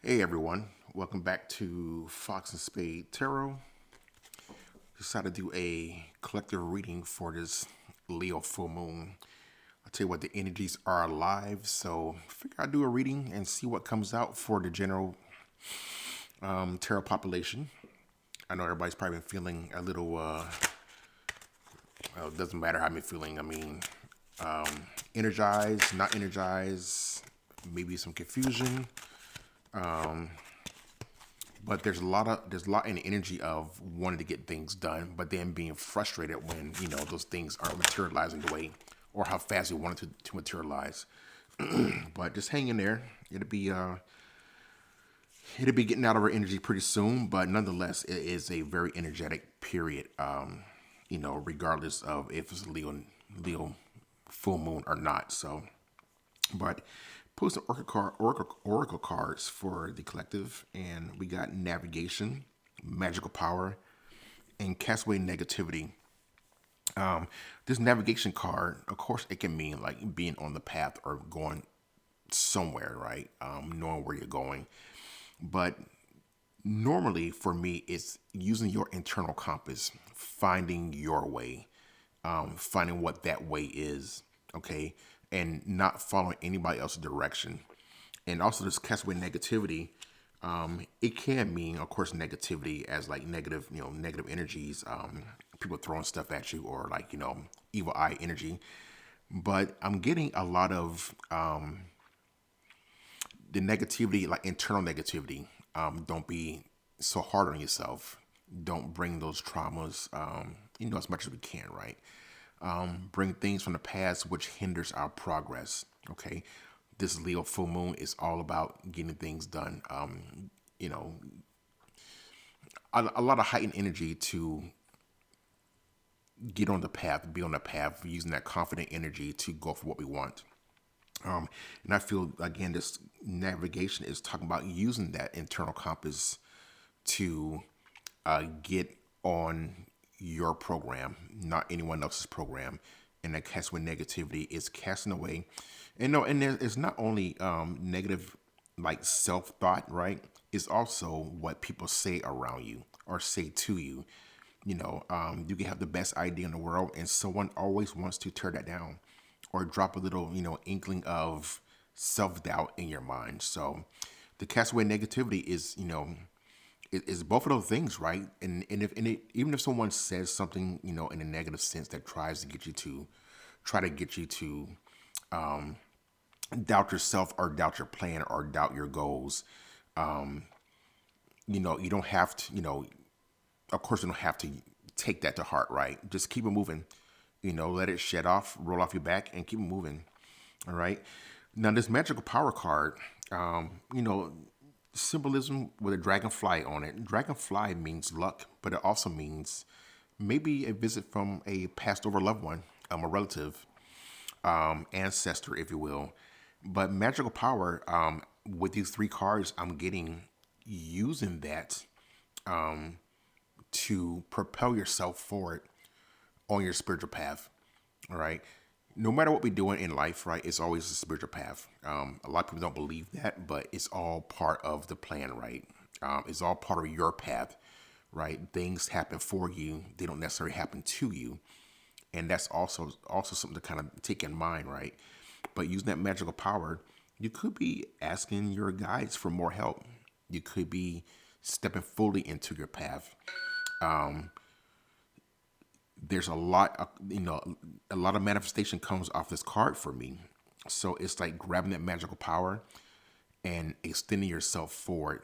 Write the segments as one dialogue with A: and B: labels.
A: Hey everyone, welcome back to Fox and Spade Tarot. Decided to do a collective reading for this Leo full moon. I'll tell you what, the energies are alive, so figure I'd do a reading and see what comes out for the general tarot population. I know everybody's probably been feeling a little, well, it doesn't matter how I'm feeling. Energized, not energized, maybe some confusion. But there's a lot in the energy of wanting to get things done, but then being frustrated when those things aren't materializing the way or how fast you want it to materialize. But just hang in there. It'll be getting out of our energy pretty soon, but nonetheless, it is a very energetic period. Regardless of if it's Leo full moon or not. So, but pull some oracle cards for the collective, and we got navigation, magical power, and castaway negativity. This navigation card, of course, it can mean like being on the path or going somewhere, right? Knowing where you're going. But normally for me, it's using your internal compass, finding your way, finding what that way is, okay, and not following anybody else's direction. And also, this castaway negativity, it can mean, of course, negativity as like negative, negative energies, people throwing stuff at you, or like evil eye energy. But I'm getting a lot of the negativity, like internal negativity. Don't be so hard on yourself. Don't bring those traumas, as much as we can, right? Bring things from the past which hinders our progress. Okay, this Leo full moon is all about getting things done. You know, a lot of heightened energy to get on the path, be on the path, using that confident energy to go for what we want. And I feel again, this navigation is talking about using that internal compass to get on your program, not anyone else's program. And that castaway negativity is casting away. And no, and it's not only negative, like self thought, right? It's also what people say around you or say to you. You can have the best idea in the world, and someone always wants to tear that down or drop a little, inkling of self doubt in your mind. So the castaway negativity is, is both of those things, right? Even if someone says something, in a negative sense that tries to get you to doubt yourself or doubt your plan or doubt your goals, you don't have to, of course, you don't have to take that to heart, right? Just keep it moving. Let it shed off, roll off your back, and keep it moving. All right. Now, this magical power card, symbolism with a dragonfly on it. Dragonfly means luck, but it also means maybe a visit from a passed over loved one, a relative, ancestor, if you will. But magical power, with these three cards, I'm getting using that to propel yourself forward on your spiritual path. All right. No matter what we're doing in life, right, it's always a spiritual path. A lot of people don't believe that, but it's all part of the plan, right? It's all part of your path, right? Things happen for you; they don't necessarily happen to you, and that's also something to kind of take in mind, right? But using that magical power, you could be asking your guides for more help. You could be stepping fully into your path. There's a lot of manifestation comes off this card for me. So it's like grabbing that magical power and extending yourself forward.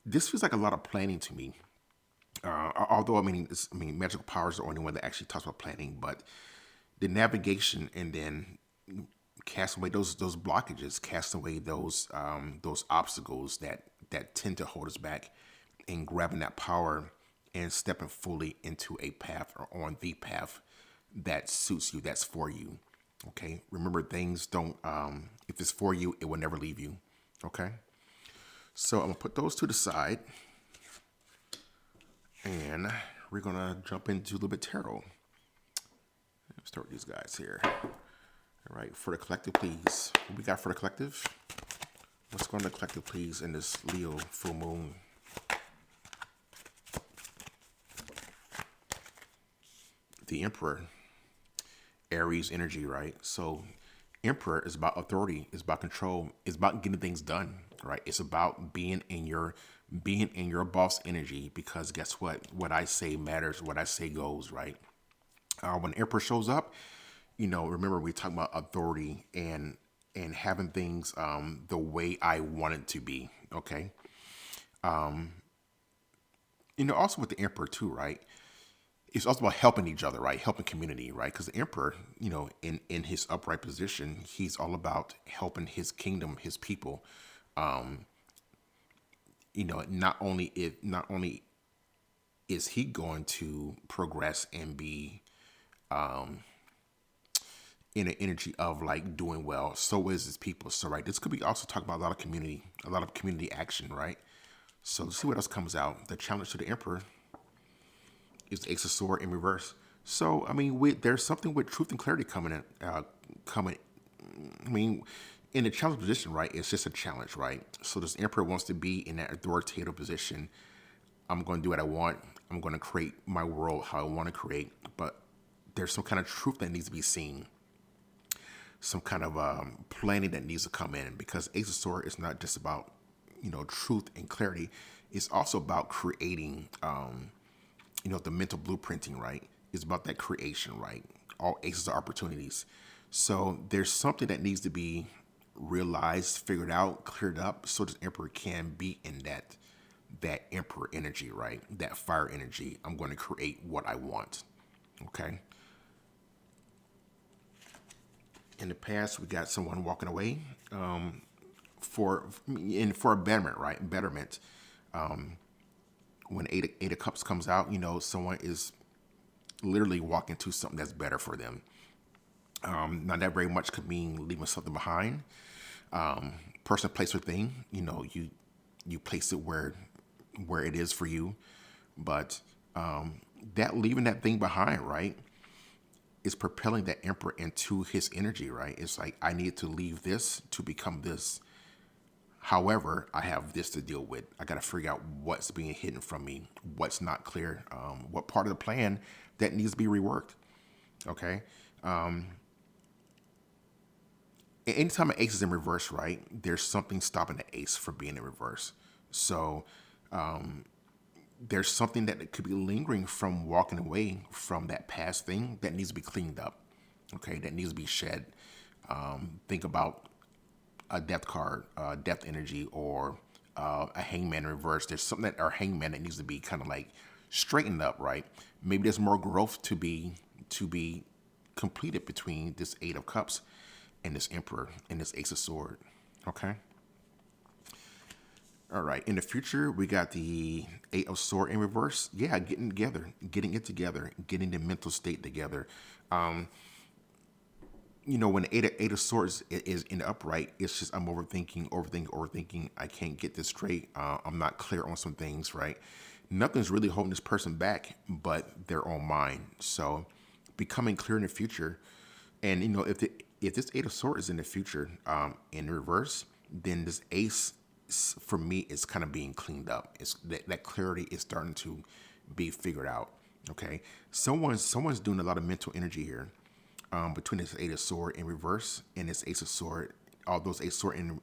A: This feels like a lot of planning to me. Although magical power is the only one that actually talks about planning, but the navigation and then cast away those blockages, cast away those obstacles that tend to hold us back, and grabbing that power and stepping fully into a path or on the path that suits you, that's for you. Okay. Remember, things don't, if it's for you, it will never leave you. Okay. So I'm going to put those to the side, and we're going to jump into a little bit tarot. Let's start with these guys here. All right. For the collective, please. What we got for the collective? Let's go on the collective, please, in this Leo full moon. The Emperor, Aries energy, right? So, Emperor is about authority, is about control, is about getting things done, right? It's about being in your boss energy, because guess what? What I say matters. What I say goes, right? When Emperor shows up, remember we talk about authority and having things the way I want it to be. Okay. Also with the Emperor too, right? It's also about helping each other, right? Helping community, right? Because the Emperor, in his upright position, he's all about helping his kingdom, his people. Not only is he going to progress and be in an energy of like doing well, so is his people. So right, this could be also talk about a lot of community action, right? So let's see what else comes out. The challenge to the Emperor is the Ace of Sword in reverse. So I mean, there's something with truth and clarity coming in. Coming, I mean, in the challenge position, right? It's just a challenge, right? So this Emperor wants to be in that authoritative position. I'm going to do what I want. I'm going to create my world how I want to create. But there's some kind of truth that needs to be seen. Some kind of planning that needs to come in, because Ace of Sword is not just about truth and clarity. It's also about creating the mental blueprinting, right? It's about that creation, right? All aces are opportunities. So there's something that needs to be realized, figured out, cleared up, so this Emperor can be in that Emperor energy, right? That fire energy. I'm going to create what I want. Okay. In the past, we got someone walking away for a betterment, right? Betterment. When Eight of Cups comes out, someone is literally walking to something that's better for them. Now that very much could mean leaving something behind. Person, place, or thing. You place it where it is for you, but that leaving that thing behind, right, is propelling that Emperor into his energy, right? It's like, I need to leave this to become this. However, I have this to deal with. I got to figure out what's being hidden from me, what's not clear, what part of the plan that needs to be reworked. Okay. Anytime an ace is in reverse, right, there's something stopping the ace from being in reverse. So there's something that could be lingering from walking away from that past thing that needs to be cleaned up. Okay. That needs to be shed. Think about a death card, death energy, or a hangman in reverse. There's something that our hangman that needs to be kind of like straightened up, right? Maybe there's more growth to be completed between this Eight of Cups and this Emperor and this Ace of Sword. Okay. All right. In the future, we got the Eight of Sword in reverse. Yeah, getting it together, getting the mental state together. When the eight of swords is in the upright, it's just I'm overthinking. I can't get this straight. I'm not clear on some things, right? Nothing's really holding this person back but their own mind. So becoming clear in the future, and if this Eight of Swords is in the future, in reverse, then this Ace, for me, is kind of being cleaned up. It's that clarity is starting to be figured out. Okay, someone's doing a lot of mental energy here. Between this Eight of Sword in reverse and this Ace of Sword, all those Ace of Sword in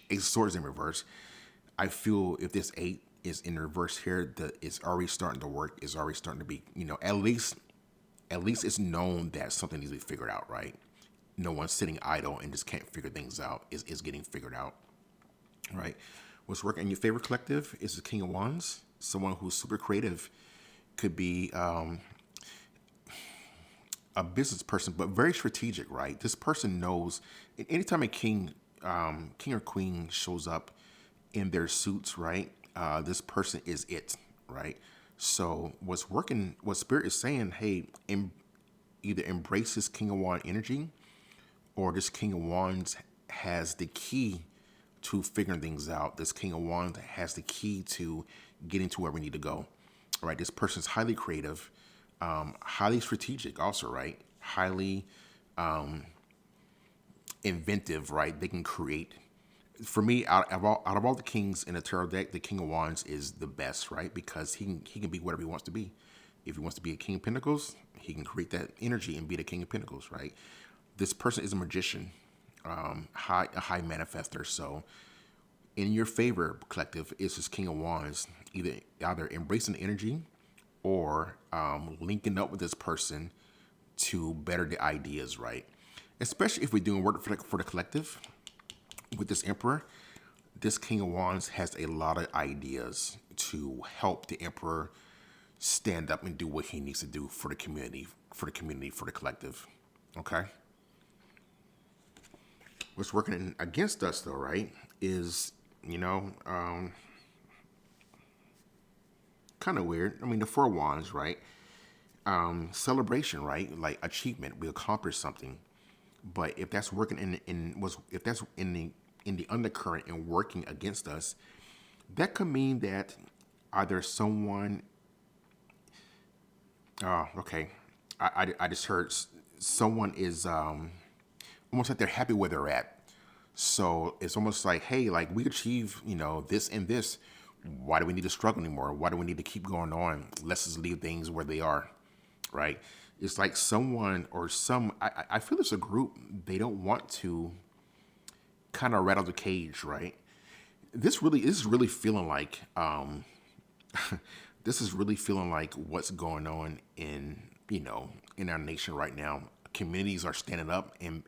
A: Ace of Swords in reverse, I feel if this eight is in reverse here, it's already starting to work. It's already starting to be, at least it's known that something needs to be figured out, right? No one's sitting idle and just can't figure things out. Is getting figured out, right? What's working in your favorite collective is the King of Wands. Someone who's super creative, could be a business person, but very strategic, right? This person knows. Anytime a king or queen shows up in their suits, right? This person is it, right? So what's working? What Spirit is saying? Hey, either embrace this King of Wands energy, or this King of Wands has the key to figuring things out. This King of Wands has the key to getting to where we need to go. All right, this person's highly creative, highly strategic, also, right? Highly inventive, right? They can create. For me, out of all the kings in the tarot deck, the King of Wands is the best, right? Because he can be whatever he wants to be. If he wants to be a King of Pentacles, he can create that energy and be the King of Pentacles, right? This person is a magician, a high manifester. So, in your favor, collective, is this King of Wands. Either embracing the energy or linking up with this person to better the ideas, right? Especially if we're doing work for the collective with this Emperor. This King of Wands has a lot of ideas to help the Emperor stand up and do what he needs to do for the community, for the collective. Okay? What's working against us, though, right, is, kind of weird. I mean, the Four Wands, right? Celebration, right? Like achievement. We accomplished something. But if that's working if that's in the undercurrent and working against us, that could mean that either someone, okay, I just heard someone is almost like they're happy where they're at. So it's almost like, hey, like we achieve, this and this. Why do we need to struggle anymore? Why do we need to keep going on? Let's just leave things where they are, right? It's like someone or I feel it's a group, they don't want to kind of rattle the cage, right? This is really feeling like, this is really feeling like what's going on in our nation right now. Communities are standing up and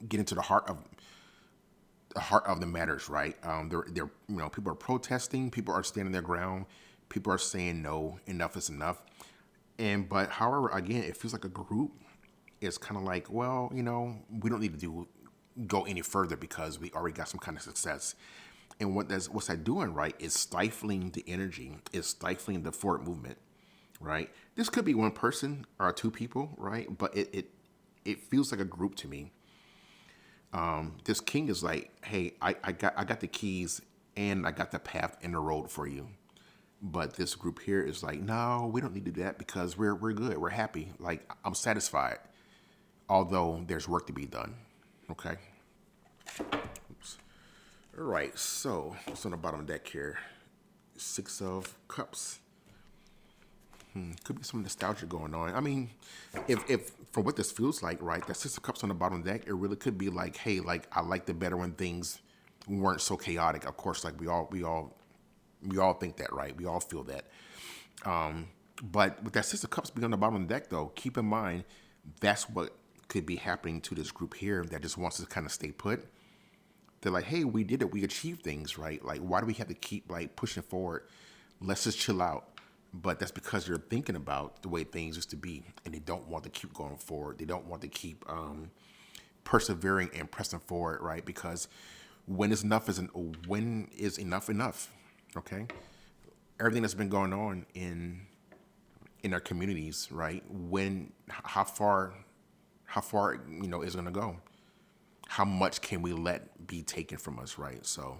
A: getting to the heart of the matters, right? They're people are protesting, people are standing their ground, people are saying no, enough is enough. But however, again, it feels like a group is kind of like, well, we don't need to go any further because we already got some kind of success. And what's that doing, right? Is stifling the energy, is stifling the forward movement, right? This could be one person or two people, right? But it feels like a group to me. This king is like, hey, I got the keys and I got the path and the road for you. But this group here is like, no, we don't need to do that because we're good. We're happy. Like, I'm satisfied. Although there's work to be done. Okay. Oops. All right. So what's on the bottom deck here? Six of Cups. Could be some nostalgia going on. I mean, if for what this feels like, right? That Six of Cups on the bottom deck, it really could be like, hey, like I liked it better when things weren't so chaotic. Of course, like we all think that, right? We all feel that. But with that Six of Cups being on the bottom of the deck, though, keep in mind that's what could be happening to this group here that just wants to kind of stay put. They're like, hey, we did it. We achieved things, right? Like, why do we have to keep like pushing forward? Let's just chill out. But that's because they're thinking about the way things used to be, and they don't want to keep going forward. They don't want to keep persevering and pressing forward, right? Because when is enough enough? Okay, everything that's been going on in our communities, right? How far is going to go? How much can we let be taken from us, right? So,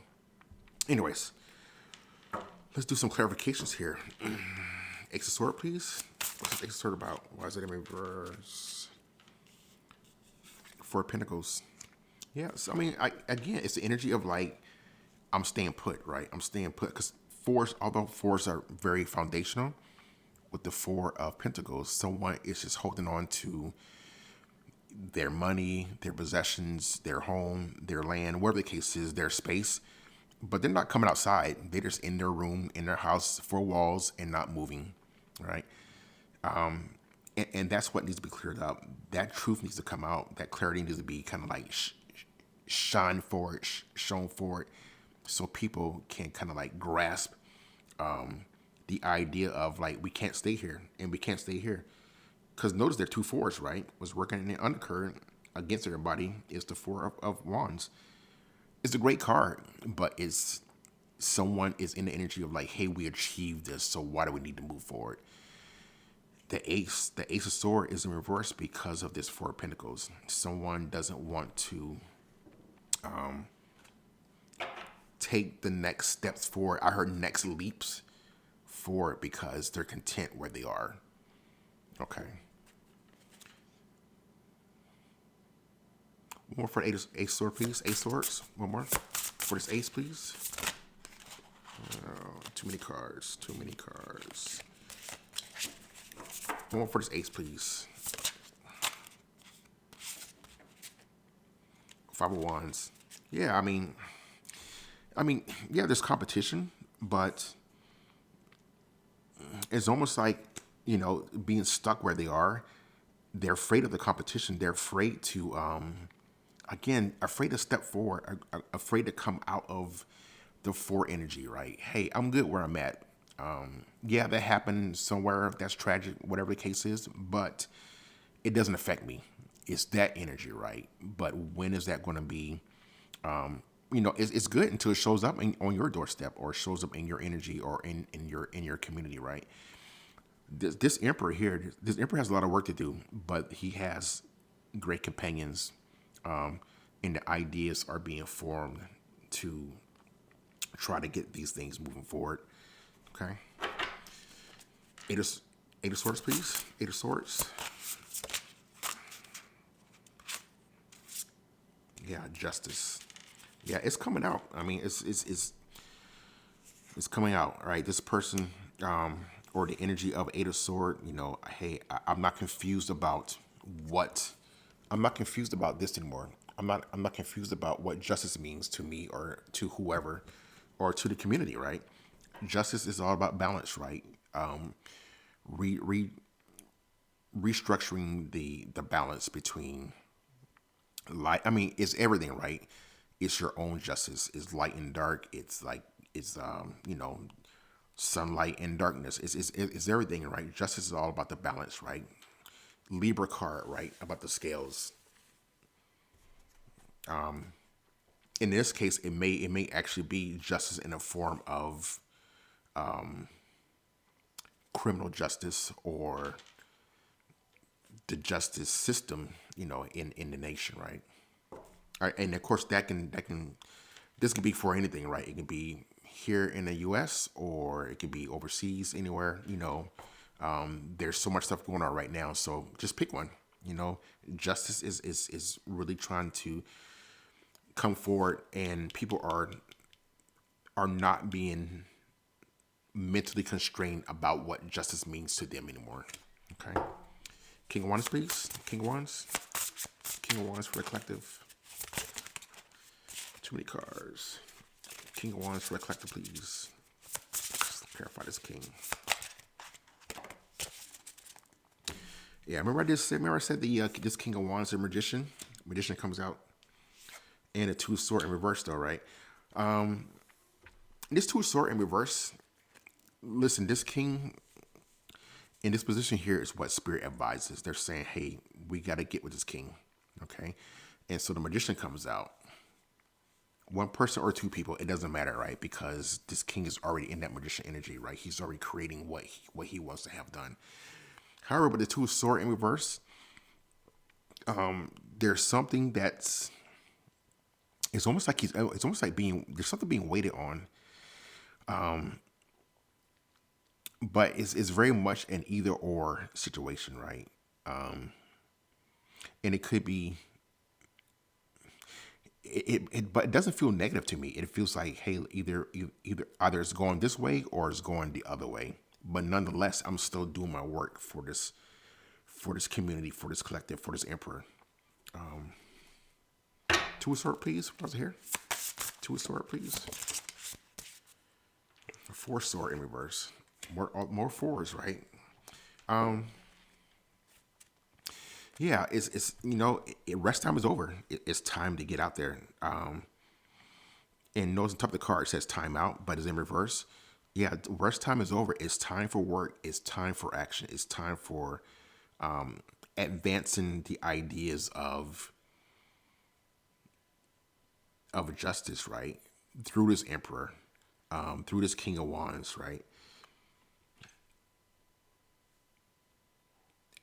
A: anyways, let's do some clarifications here. Ace of Sword, please. What's this Ace of Sword about? Why is it in reverse? Four of Pentacles. Yeah, so I mean, again, it's the energy of like, I'm staying put, right? I'm staying put because although fours are very foundational, with the Four of Pentacles, someone is just holding on to their money, their possessions, their home, their land, whatever the case is, their space. But they're not coming outside. They're just in their room, in their house, four walls, and not moving, right? And that's what needs to be cleared up. That truth needs to come out. That clarity needs to be kind of like shown forward, so people can kind of like grasp the idea of like, we can't stay here and we can't stay here. Because notice they're two fours, right? Was working in the undercurrent against everybody is the Four of Wands. It's a great card, but it's someone is in the energy of like, hey, we achieved this, so why do we need to move forward? The Ace of Sword is in reverse because of this Four of Pentacles. Someone doesn't want to take the next steps forward. I heard next leaps forward because they're content where they are. Okay. One more for the ace sword, please. Ace swords. One more for this ace, please. Too many cards. Too many cards. One more for this ace, please. Five of Wands. Yeah, yeah, there's competition, but it's almost like, being stuck where they are. They're afraid of the competition. They're afraid to, again, afraid to step forward, afraid to come out of the four energy, right? Hey, I'm good where I'm at. Yeah, that happened somewhere. That's tragic, whatever the case is, but it doesn't affect me. It's that energy, right? But when is that going to be? It's good until it shows up on your doorstep or shows up in your energy or in your community, right? This emperor here, this emperor has a lot of work to do, but he has great companions, and the ideas are being formed to try to get these things moving forward. Okay. Eight of Swords, please. Eight of Swords. Yeah, Justice. Yeah, it's coming out. It's coming out, right? This person, or the energy of Eight of Sword. Hey, I'm not confused about what. I'm not confused about this anymore. I'm not confused about what justice means to me or to whoever, or to the community, right? Justice is all about balance, right? Re, re Restructuring the balance between light. It's everything, right? It's your own justice. It's light and dark. It's like it's sunlight and darkness. It's everything, right? Justice is all about the balance, right? Libra card, right? About the scales. In this case, it may actually be justice in a form of criminal justice or the justice system, in the nation, right? All right, and of course this can be for anything, right? It can be here in the U.S. or it could be overseas, anywhere. There's so much stuff going on right now, so just pick one. Justice is really trying to come forward, and people are not being mentally constrained about what justice means to them anymore. Okay. King of Wands, please. King of Wands. King of Wands for the collective. Too many cards. King of Wands for the collective, please. Let's clarify this king. Yeah, remember I said this King of Wands is a magician. Magician comes out. And a Two of Swords in reverse, though, right? This Two of Swords in reverse. Listen, this king in this position here is what Spirit advises. They're saying, hey, we got to get with this king. Okay. And so the magician comes out. One person or two people, it doesn't matter, right? Because this king is already in that magician energy, right? He's already creating what he wants to have done. However, with the Two of Swords in reverse, there's something that's, it's almost like there's something being waited on. But it's very much an either or situation, right? And it could be, but it doesn't feel negative to me. It feels like, hey, either it's going this way or it's going the other way. But nonetheless, I'm still doing my work for this community, for this collective, for this emperor. Two of Swords, please. What's here? Two of Swords, please. Four Sword in reverse. More fours, right? Yeah, it's rest time is over. It's time to get out there. And notice on top of the card it says time out, but it's in reverse. Yeah, rest time is over. It's time for work. It's time for action. It's time for advancing the ideas of justice, right? Through this emperor, through this King of Wands, right?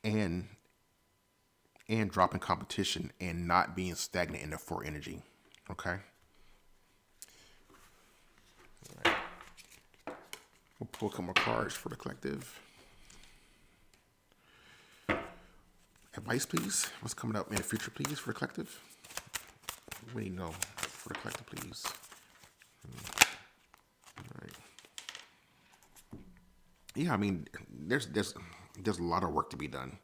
A: And dropping competition and not being stagnant in the four energy. Okay. All right. We'll pull a couple more cards for the collective. Advice, please. What's coming up in the future, please, for the collective? Wait, no. For the collective, please. All right. Yeah, I mean, there's a lot of work to be done.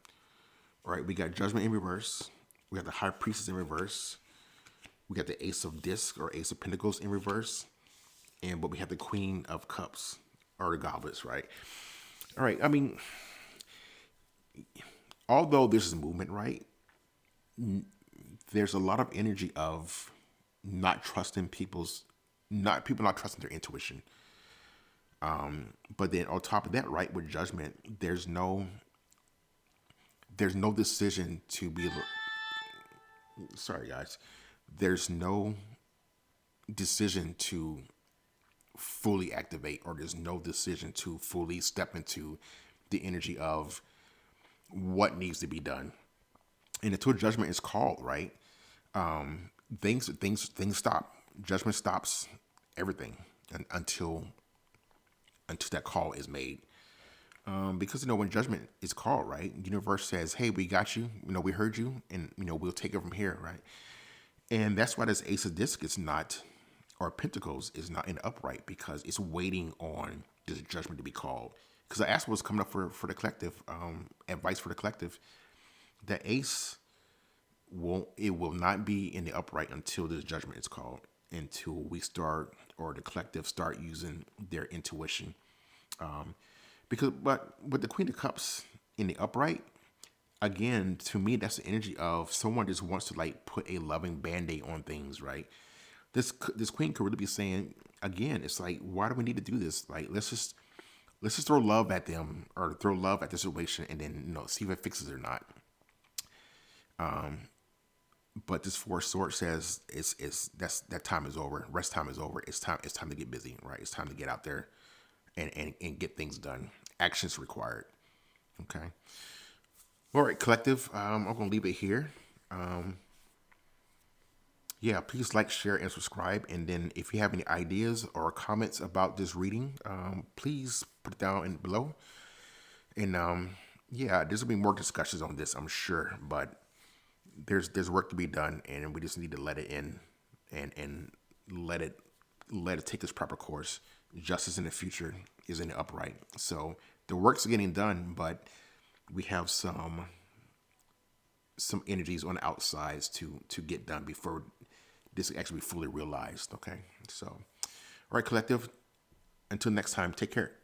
A: All right, we got Judgment in reverse. We got the High Priestess in reverse. We got the Ace of Discs or Ace of Pentacles in reverse. But we have the Queen of Cups or the Goblets, right? All right, I mean, although this is movement, right? There's a lot of energy of not trusting people not trusting their intuition. But then on top of that, right, with Judgment, there's no decision to be. Sorry, guys. There's no decision to fully activate, or there's no decision to fully step into the energy of what needs to be done. And until judgment is called, right? Things stop. Judgment stops everything until that call is made. Because when judgment is called, right, universe says, "Hey, we got you. We heard you, and we'll take it from here," right? And that's why this Ace of Disc is not, or Pentacles is not in upright, because it's waiting on this judgment to be called. Because I asked what's coming up for the collective, advice for the collective. The Ace will not be in the upright until this judgment is called, until we start, or the collective start using their intuition. But with the Queen of Cups in the upright, again, to me, that's the energy of someone just wants to like put a loving band-aid on things, right? This queen could really be saying, again, it's like, why do we need to do this? Like, let's just throw love at them, or throw love at the situation, and then see if it fixes it or not. But this Four of Swords says that time is over. Rest time is over. It's time to get busy, right? It's time to get out there and get things done. Actions required. Okay. All right, collective. I'm gonna leave it here. Yeah, please like, share, and subscribe. And then if you have any ideas or comments about this reading, please put it down below. And yeah, there's gonna be more discussions on this, I'm sure. But there's work to be done, and we just need to let it in, and let it take its proper course. Justice in the future is in the upright. So the work's getting done, but we have some energies on the outsides to get done before this actually be fully realized. Okay, so all right, collective. Until next time, take care.